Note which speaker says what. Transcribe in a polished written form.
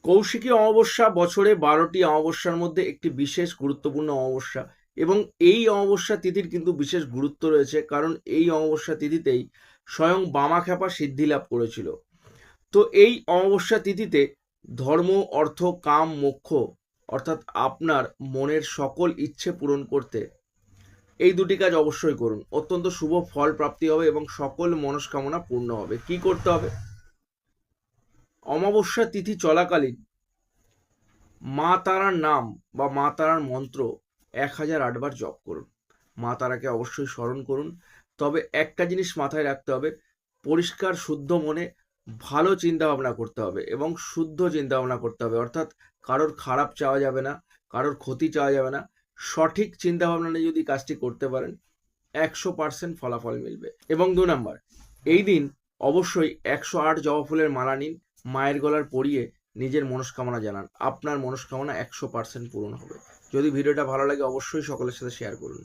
Speaker 1: কৌশিকী অমাবস্যা বছরে 12টি অমাবস্যার মধ্যে একটি বিশেষ গুরুত্বপূর্ণ অমাবস্যা এবং এই অমাবস্যা তিথির কিন্তু বিশেষ গুরুত্ব রয়েছে, কারণ এই অমাবস্যা তিথিতেই স্বয়ং বামাখ্যাপা সিদ্ধি লাভ করেছিল। তো এই অমাবস্যা তিথিতে ধর্ম, অর্থ, কাম, মোক্ষ অর্থাৎ আপনার মনের সকল ইচ্ছে পূরণ করতে এই দুটি কাজ অবশ্যই করুন। অত্যন্ত শুভ ফল প্রাপ্তি হবে এবং সকল মনস্কামনা পূর্ণ হবে। কি করতে হবে? অমাবস্যা তিথি চলাকালীন মা তারার নাম বা মা তারার মন্ত্র 1008 বার জপ করুন। মা তারাকে অবশ্যই স্মরণ করুন। তবে একটা জিনিস মাথায় রাখতে হবে, পরিষ্কার শুদ্ধ মনে ভালো চিন্তা ভাবনা করতে হবে এবং শুদ্ধ চিন্তা ভাবনা করতে হবে, অর্থাৎ কারোর খারাপ চাওয়া যাবে না, কারোর ক্ষতি চাওয়া যাবে না। সঠিক চিন্তা ভাবনা নিয়ে যদি কাজটি করতে পারেন 100% ফলাফল মিলবে। এবং 2 নাম্বার, এই দিন অবশ্যই 108 জবা ফুলের মালা নিন, মায়ের গলার পরিয়ে নিজের মনস্কামনা জানান। আপনার মনস্কামনা 100% পূরণ হবে। যদি ভিডিওটা ভালো লাগে অবশ্যই সকলের সাথে শেয়ার করুন।